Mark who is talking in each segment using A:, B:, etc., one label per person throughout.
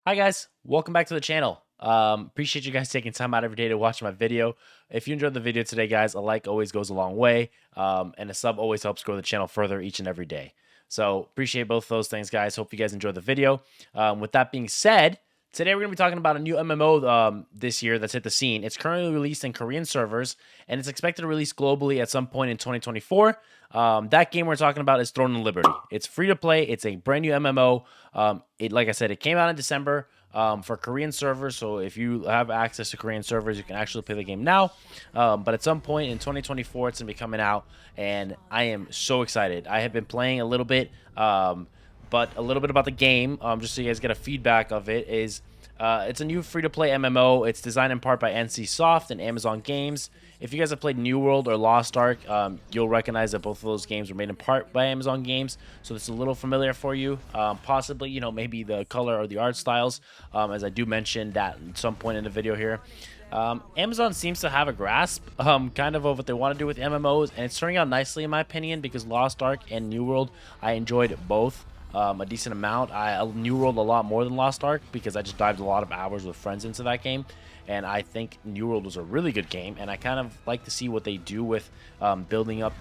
A: Hi guys, welcome back to the channel. Appreciate you guys taking time out every day to watch my video. If you enjoyed the video today, guys, a like always goes a long way, and a sub always helps grow the channel further each and every day. So appreciate both those things, guys. Hope you guys enjoyed the video. With that being said, today we're gonna be talking about a new MMO this year that's hit the scene. It's currently released in Korean servers, and it's expected to release globally at some point in 2024. That game we're talking about is Throne and Liberty. It's free to play. It's a brand new MMO. Like I said, it came out in December for Korean servers. So if you have access to Korean servers, you can actually play the game now. But at some point in 2024, it's gonna be coming out, and I am so excited. I have been playing a little bit, but a little bit about the game, just so you guys get a feedback of it. It's a new free-to-play MMO. It's designed in part by NC Soft and Amazon Games. If you guys have played New World or Lost Ark, you'll recognize that both of those games were made in part by Amazon Games, so it's a little familiar for you. Possibly, maybe the color or the art styles, as I do mention that at some point in the video here. Amazon seems to have a grasp kind of what they want to do with MMOs, and it's turning out nicely in my opinion, because Lost Ark and New World, I enjoyed both a decent amount. I New World a lot more than Lost Ark, because I just dived a lot of hours with friends into that game, and I think New World was a really good game, and I kind of like to see what they do with building up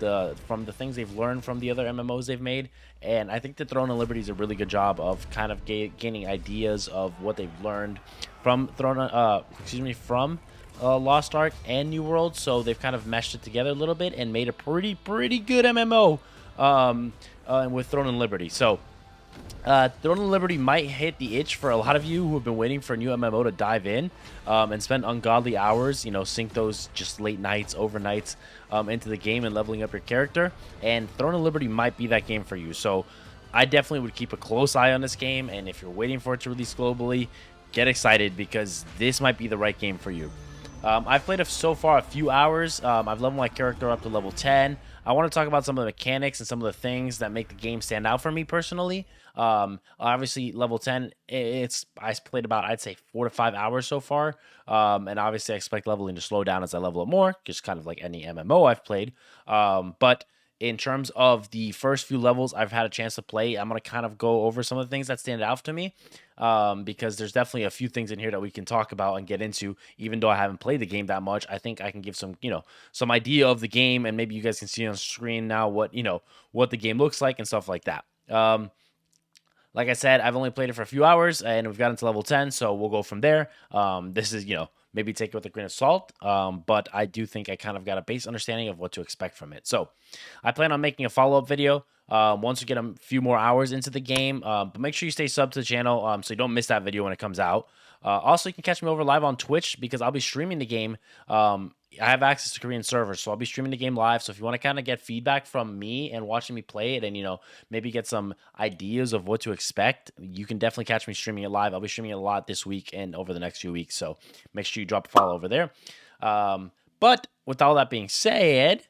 A: from the things they've learned from the other MMOs they've made. And I think the Throne and Liberty is a really good job of kind of gaining ideas of what they've learned from from Lost Ark and New World. So they've kind of meshed it together a little bit and made a pretty good MMO with Throne and Liberty. So Throne and Liberty might hit the itch for a lot of you who have been waiting for a new MMO to dive in and spend ungodly hours, sink those just late nights, overnights into the game and leveling up your character. And Throne and Liberty might be that game for you. So I definitely would keep a close eye on this game. And if you're waiting for it to release globally, get excited, because this might be the right game for you. I've played so far a few hours. I've leveled my character up to level 10. I want to talk about some of the mechanics and some of the things that make the game stand out for me personally. Obviously, level 10, I played about, I'd say, 4 to 5 hours so far. And obviously, I expect leveling to slow down as I level up more, just kind of like any MMO I've played. But in terms of the first few levels I've had a chance to play, I'm going to kind of go over some of the things that stand out to me, because there's definitely a few things in here that we can talk about and get into. Even though I haven't played the game that much, I think I can give some idea of the game, and maybe you guys can see on screen now what the game looks like and stuff like that. Like I said, I've only played it for a few hours, and we've gotten to level 10, so we'll go from there. This is, maybe take it with a grain of salt, but I do think I kind of got a base understanding of what to expect from it. So I plan on making a follow-up video once we get a few more hours into the game, but make sure you stay subbed to the channel so you don't miss that video when it comes out. Also, you can catch me over live on Twitch, because I'll be streaming the game. I have access to Korean servers, so I'll be streaming the game live. So if you want to kind of get feedback from me and watching me play it, and maybe get some ideas of what to expect, you can definitely catch me streaming it live. I'll be streaming it a lot this week and over the next few weeks, so make sure you drop a follow over there. But with all that being said,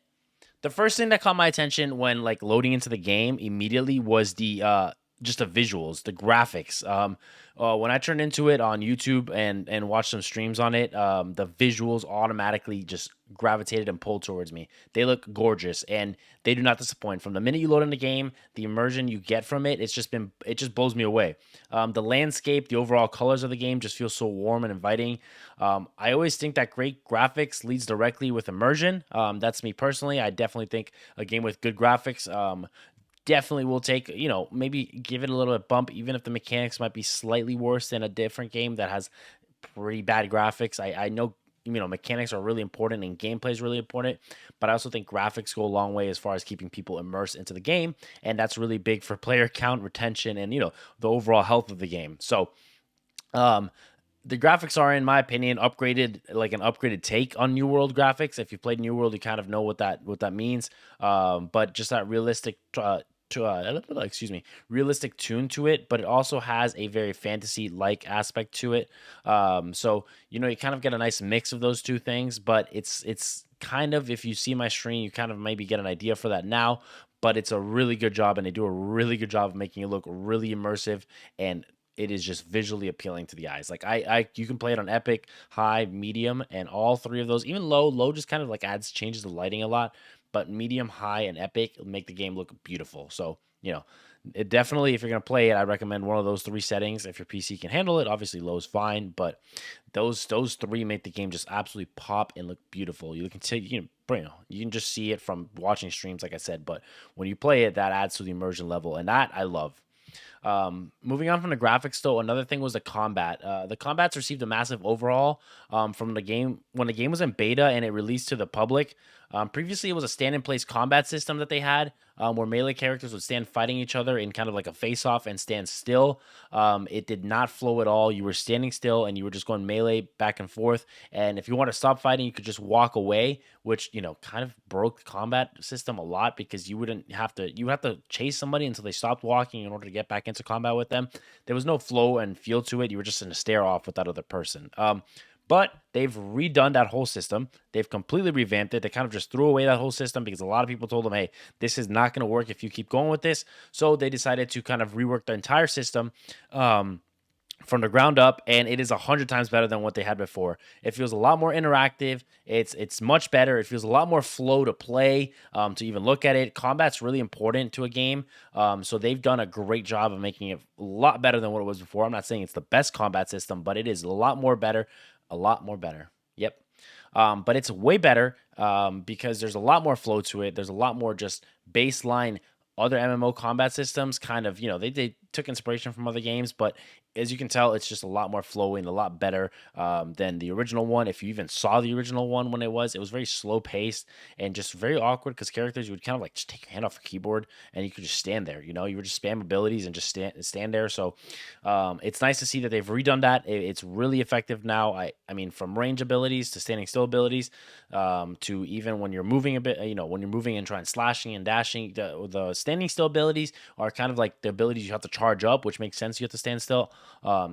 A: the first thing that caught my attention when loading into the game immediately was the just the visuals, the graphics. When I turned into it on YouTube and watched some streams on it, the visuals automatically just gravitated and pulled towards me. They look gorgeous, and they do not disappoint. From the minute you load in the game, the immersion you get from it, it just blows me away. The landscape, the overall colors of the game just feel so warm and inviting. I always think that great graphics leads directly with immersion. That's me personally. I definitely think a game with good graphics definitely will take, maybe give it a little bit bump, even if the mechanics might be slightly worse than a different game that has pretty bad graphics. I know, mechanics are really important and gameplay is really important, but I also think graphics go a long way as far as keeping people immersed into the game, and that's really big for player count, retention, and, the overall health of the game. So, the graphics are, in my opinion, upgraded, like an upgraded take on New World graphics. If you played New World, you kind of know what that means. But just that realistic tune to it, but it also has a very fantasy-like aspect to it. So you kind of get a nice mix of those two things. But it's kind of, if you see my stream, you kind of maybe get an idea for that now. But it's a really good job, and they do a really good job of making it look really immersive, and it is just visually appealing to the eyes. Like you can play it on epic, high, medium, and all three of those. Even low. Low just kind of changes the lighting a lot, but medium, high, and epic make the game look beautiful. So it definitely, if you're gonna play it, I recommend one of those three settings. If your PC can handle it, obviously low is fine, but those three make the game just absolutely pop and look beautiful. You can take you can just see it from watching streams, like I said, but when you play it, that adds to the immersion level, and that I love. Moving on from the graphics, though, another thing was the combat. The combats received a massive overhaul from the game when the game was in beta and it released to the public. Previously, it was a stand-in-place combat system that they had, where melee characters would stand fighting each other in kind of like a face-off and stand still. It did not flow at all. You were standing still and you were just going melee back and forth. And if you want to stop fighting, you could just walk away, which kind of broke the combat system a lot because you would have to chase somebody until they stopped walking in order to get back into combat with them. There was no flow and feel to it. You were just in a stare off with that other person. But they've redone that whole system. They've completely revamped it. They kind of just threw away that whole system because a lot of people told them, hey, this is not going to work if you keep going with this. So they decided to kind of rework the entire system from the ground up, and it is 100 times better than what they had before. It feels a lot more interactive. It's much better. It feels a lot more flow to play, to even look at it. Combat's really important to a game, so they've done a great job of making it a lot better than what it was before. I'm not saying it's the best combat system, but it is a lot more better. A lot more better. Yep. But it's way better because there's a lot more flow to it. There's a lot more just baseline other MMO combat systems. Kind of, they took inspiration from other games, but as you can tell, it's just a lot more flowing, a lot better than the original one. If you even saw the original one when it was very slow paced and just very awkward because characters, you would kind of like just take your hand off the keyboard and you could just stand there. You would just spam abilities and just stand there. So it's nice to see that they've redone that. It's really effective now. I mean, from range abilities to standing still abilities to even when you're moving a bit, when you're moving and trying slashing and dashing, the standing still abilities are kind of like the abilities you have to charge up, which makes sense. You have to stand still.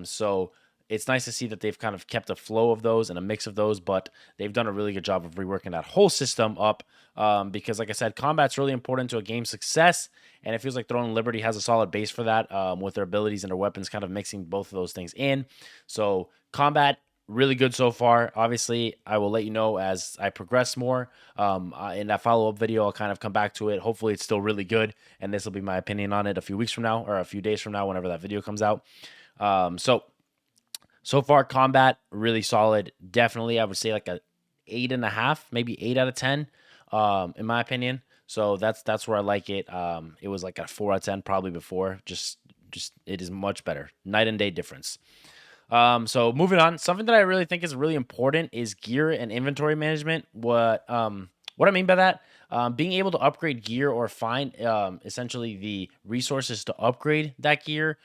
A: So it's nice to see that they've kind of kept a flow of those and a mix of those, but they've done a really good job of reworking that whole system up because, like I said, combat's really important to a game's success, and it feels like Throne and Liberty has a solid base for that with their abilities and their weapons kind of mixing both of those things in. So combat, really good so far. Obviously, I will let you know as I progress more. In that follow-up video, I'll kind of come back to it. Hopefully, it's still really good, and this will be my opinion on it a few weeks from now or a few days from now, whenever that video comes out. So far, combat really solid. Definitely, I would say like a 8.5, maybe 8 out of 10, in my opinion. So that's where I like it. It was like a 4 out of 10 probably before. Just it is much better. Night and day difference. So moving on, something that I really think is really important is gear and inventory management. What I mean by that, being able to upgrade gear or find essentially the resources to upgrade that gear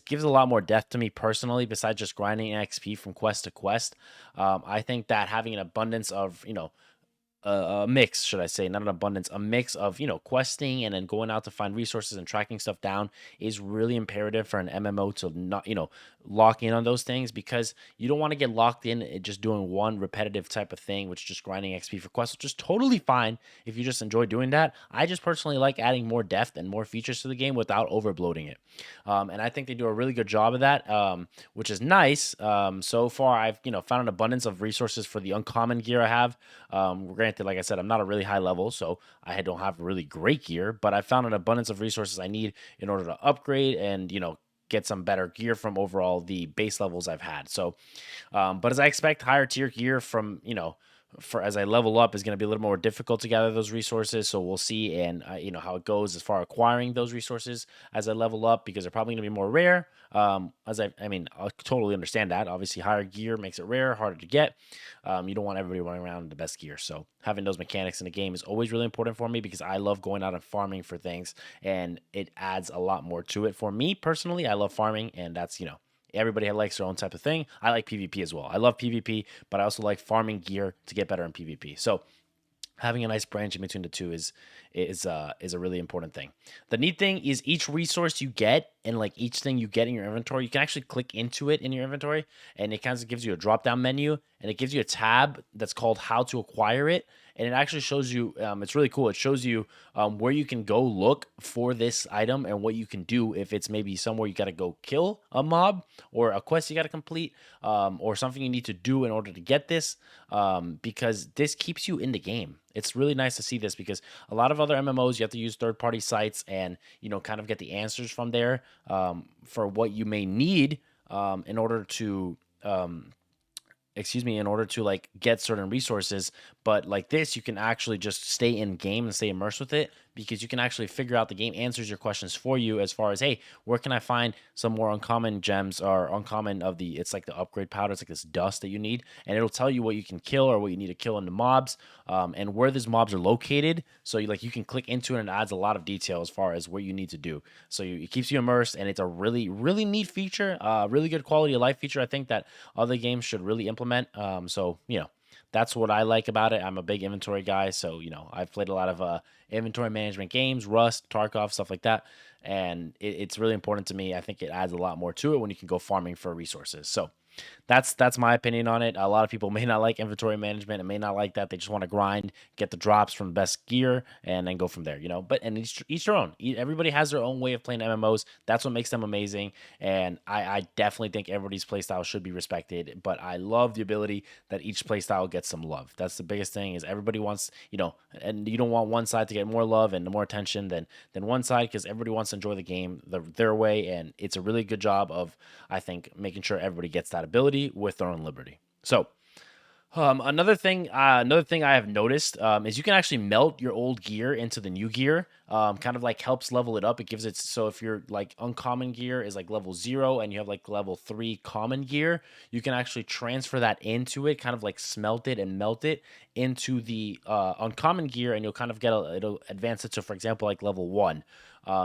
A: gives a lot more depth to me personally, besides just grinding XP from quest to quest. I think that having an abundance of, a mix, should I say, not an abundance, a mix of, questing and then going out to find resources and tracking stuff down is really imperative for an MMO to not, lock in on those things, because you don't want to get locked in at just doing one repetitive type of thing, which is just grinding XP for quests, which is totally fine if you just enjoy doing that. I just personally like adding more depth and more features to the game without overbloating it. And I think they do a really good job of that, which is nice. So far, I've, found an abundance of resources for the uncommon gear I have. Granted, like I said, I'm not a really high level, so I don't have really great gear, but I found an abundance of resources I need in order to upgrade and, get some better gear from overall the base levels I've had. So, but as I expect, higher tier gear from, for as I level up is going to be a little more difficult to gather those resources. So we'll see, and how it goes as far acquiring those resources as I level up, because they're probably going to be more rare. I mean, I totally understand that. Obviously, higher gear makes it rare, harder to get. You don't want everybody running around in the best gear. So having those mechanics in the game is always really important for me, because I love going out and farming for things, and it adds a lot more to it for me personally. I love farming, and that's, everybody likes their own type of thing. I like PvP as well. I love PvP, but I also like farming gear to get better in PvP. So having a nice branch in between the two is a really important thing. The neat thing is each resource you get and like each thing you get in your inventory, you can actually click into it in your inventory, and it kind of gives you a drop down menu, and it gives you a tab that's called how to acquire it. and it actually shows you. It's really cool. It shows you where you can go look for this item and what you can do if it's maybe somewhere you got to go kill a mob or a quest you got to complete, or something you need to do in order to get this, because this keeps you in the game. It's really nice to see this because a lot of other MMOs, you have to use third-party sites and, kind of get the answers from there, for what you may need, in order to in order to like get certain resources. But like this, you can actually just stay in game and stay immersed with it, because you can actually figure out the game answers your questions for you as far as, hey, where can I find some more uncommon gems or uncommon of the, it's like the upgrade powder, it's like this dust that you need, and it'll tell you what you can kill or what you need to kill in the mobs, and where these mobs are located. So you can click into it and it adds a lot of detail as far as what you need to do. So it keeps you immersed, and it's a really, really neat feature, really good quality of life feature, I think, that other games should really implement. So that's what I like about it. I'm a big inventory guy, so I've played a lot of inventory management games, Rust, Tarkov, stuff like that, and it's really important to me. I think it adds a lot more to it when you can go farming for resources. So that's my opinion on it. A lot of people may not like inventory management and may not like that. They just want to grind, get the drops from the best gear, and then go from there. But and each their own. Everybody has their own way of playing MMOs. That's what makes them amazing. And I definitely think everybody's playstyle should be respected. But I love the ability that each playstyle gets some love. That's the biggest thing. Is everybody wants, and you don't want one side to get more love and more attention than one side, because everybody wants to enjoy the game their way. And it's a really good job of, I think, making sure everybody gets that ability with their own liberty. So another thing I have noticed, is you can actually melt your old gear into the new gear. Kind of like helps level it up. It gives it, so if your like uncommon gear is like level 0 and you have like level 3 common gear, you can actually transfer that into it, kind of like smelt it and melt it into the uncommon gear, and you'll kind of it'll advance it to, for example, like level 1.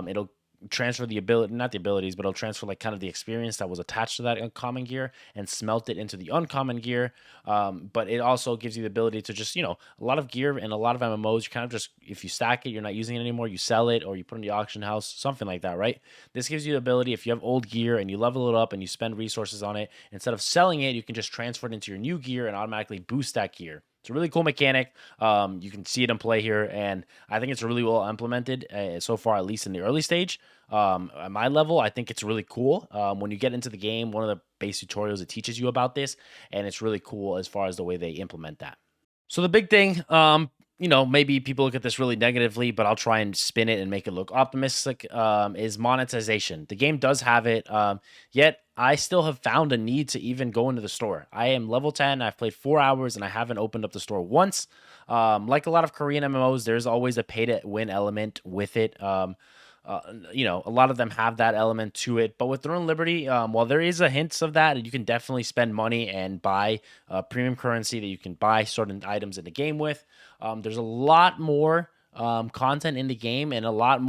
A: It'll transfer the ability, not the abilities, but it'll transfer like kind of the experience that was attached to that uncommon gear and smelt it into the uncommon gear. But it also gives you the ability to just, a lot of gear and a lot of MMOs, you kind of just, if you stack it, you're not using it anymore, you sell it or you put it in the auction house, something like that, right? This gives you the ability, if you have old gear and you level it up and you spend resources on it, instead of selling it, you can just transfer it into your new gear and automatically boost that gear. It's a really cool mechanic. You can see it in play here, and I think it's really well implemented so far, at least in the early stage. At my level, I think it's really cool. When you get into the game, one of the base tutorials, it teaches you about this, and it's really cool as far as the way they implement that. So the big thing, maybe people look at this really negatively, but I'll try and spin it and make it look optimistic, is monetization. The game does have it, yet I still have found a need to even go into the store. I am level 10, I've played 4 hours, and I haven't opened up the store once. Like a lot of Korean MMOs, there's always a pay-to-win element with it. A lot of them have that element to it, but with their own liberty, while there is a hints of that, you can definitely spend money and buy premium currency that you can buy certain items in the game with. There's a lot more content in the game, and a lot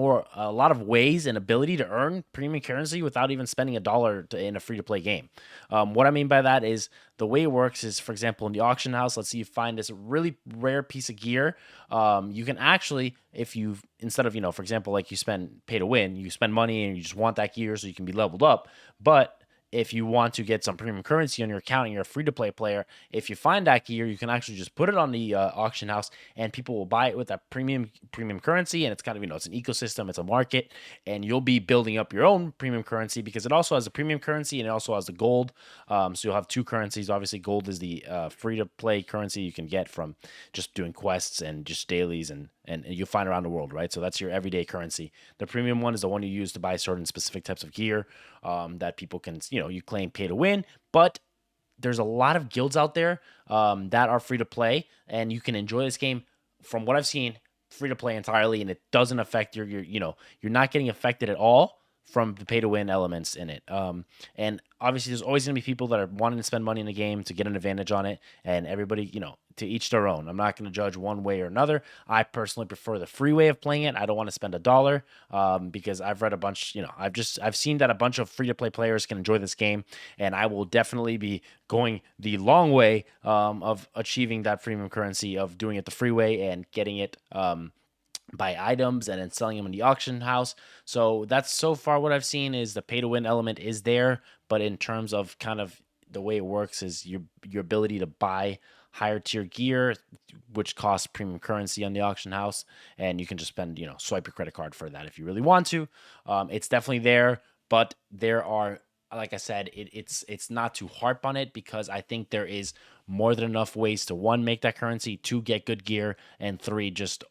A: of ways and ability to earn premium currency without even spending $1 in a free-to-play game. What I mean by that is, the way it works is, for example, in the auction house, let's say you find this really rare piece of gear. You can actually, if you, instead of, for example, like you spend pay to win, you spend money and you just want that gear so you can be leveled up. But if you want to get some premium currency on your account and you're a free-to-play player, if you find that gear, you can actually just put it on the auction house, and people will buy it with that premium currency. And it's kind of, it's an ecosystem, it's a market, and you'll be building up your own premium currency, because it also has a premium currency and it also has the gold. So you'll have two currencies. Obviously, gold is the free-to-play currency you can get from just doing quests and just dailies and you'll find around the world, right? So that's your everyday currency. The premium one is the one you use to buy certain specific types of gear, that people can, you claim pay to win. But there's a lot of guilds out there that are free to play, and you can enjoy this game, from what I've seen, free to play entirely, and it doesn't affect you're not getting affected at all from the pay to win elements in it. And obviously, there's always going to be people that are wanting to spend money in the game to get an advantage on it, and everybody, to each their own. I'm not going to judge one way or another. I personally prefer the free way of playing it. I don't want to spend $1, because I've read a bunch, I've seen that a bunch of free to play players can enjoy this game, and I will definitely be going the long way of achieving that premium currency, of doing it the free way and getting it buy items and then selling them in the auction house. So that's so far what I've seen, is the pay to win element is there, but in terms of kind of the way it works is your ability to buy higher tier gear, which costs premium currency on the auction house, and you can just spend, swipe your credit card for that if you really want to. It's definitely there, but there are, like I said, it's not to harp on it, because I think there is more than enough ways to, one, make that currency, two, get good gear, and three, just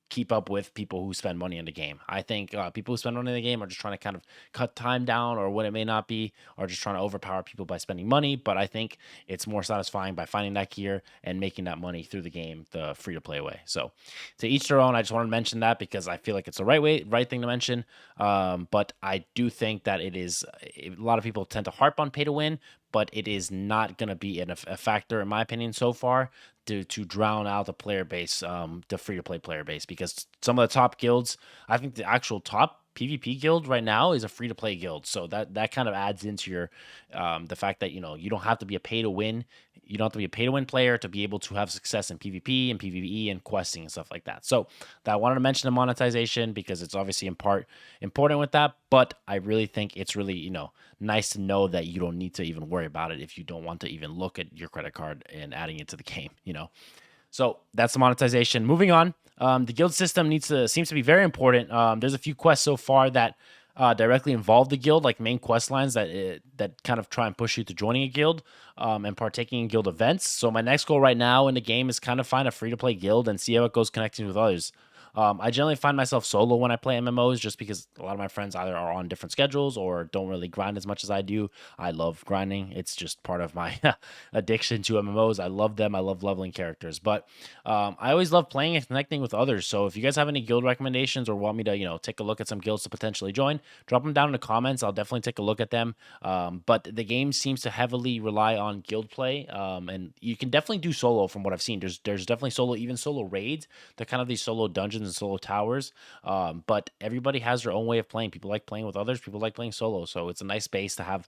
A: keep up with people who spend money in the game. I think people who spend money in the game are just trying to kind of cut time down, or what it may not be, or just trying to overpower people by spending money. But I think it's more satisfying by finding that gear and making that money through the game the free to play way. So to each their own. I just want to mention that because I feel like it's the right thing to mention. But I do think that it is, a lot of people tend to harp on pay to win, but it is not going to be a factor, in my opinion, so far, to drown out the player base, the free to play player base, because some of the top guilds, I think the actual top PvP guild right now is a free to play guild. So that kind of adds into your the fact that you don't have to be a pay to win. You don't have to be a pay to win player to be able to have success in PvP and PvE and questing and stuff like that. So that I wanted to mention the monetization because it's obviously in part important with that. But I really think it's really nice to know that you don't need to even worry about it if you don't want to even look at your credit card and adding it to the game. So that's the monetization. Moving on, the guild system seems to be very important. There's a few quests so far that directly involve the guild, like main quest lines that kind of try and push you to joining a guild and partaking in guild events. So my next goal right now in the game is kind of find a free to play guild and see how it goes connecting with others. I generally find myself solo when I play MMOs, just because a lot of my friends either are on different schedules or don't really grind as much as I do. I love grinding. It's just part of my addiction to MMOs. I love them. I love leveling characters. But I always love playing and connecting with others. So if you guys have any guild recommendations or want me to, take a look at some guilds to potentially join, drop them down in the comments. I'll definitely take a look at them. But the game seems to heavily rely on guild play. And you can definitely do solo from what I've seen. There's definitely solo, even solo raids. They're kind of these solo dungeons and solo towers, but everybody has their own way of playing. People like playing with others, people like playing solo, so it's a nice space to have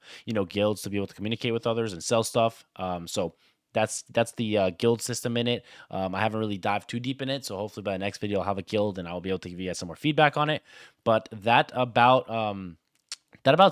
A: guilds to be able to communicate with others and sell stuff. So that's the guild system in it. I haven't really dived too deep in it, so hopefully by the next video I'll have a guild and I'll be able to give you guys some more feedback on it. But that about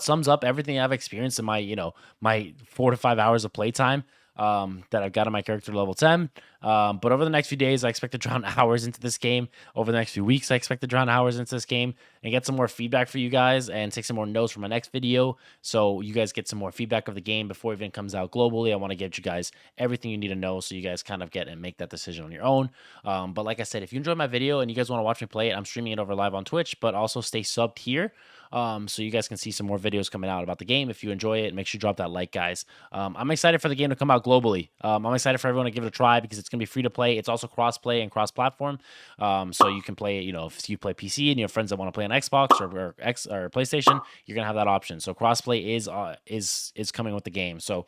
A: sums up everything I've experienced in my my 4 to 5 hours of playtime that I've got on my character level 10. But over the next few days, I expect to drown hours into this game. Over the next few weeks, I expect to drown hours into this game and get some more feedback for you guys and take some more notes for my next video. So you guys get some more feedback of the game before it even comes out globally. I want to give you guys everything you need to know so you guys kind of get and make that decision on your own. But like I said, if you enjoyed my video and you guys want to watch me play it, I'm streaming it over live on Twitch, but also stay subbed here. So you guys can see some more videos coming out about the game. If you enjoy it, make sure you drop that like, guys. I'm excited for the game to come out globally. I'm excited for everyone to give it a try because it's going to be free to play. It's also cross-play and cross-platform. So you can play, if you play PC and you have friends that want to play on Xbox or PlayStation, you're going to have that option. So cross-play is coming with the game. So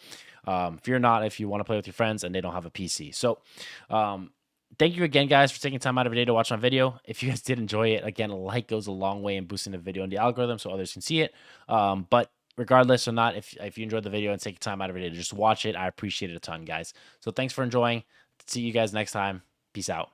A: fear not if you want to play with your friends and they don't have a PC. So thank you again, guys, for taking time out of your day to watch my video. If you guys did enjoy it, again, a like goes a long way in boosting the video in the algorithm so others can see it. But regardless or not, if you enjoyed the video and take time out of your day to just watch it, I appreciate it a ton, guys. So thanks for enjoying. See you guys next time. Peace out.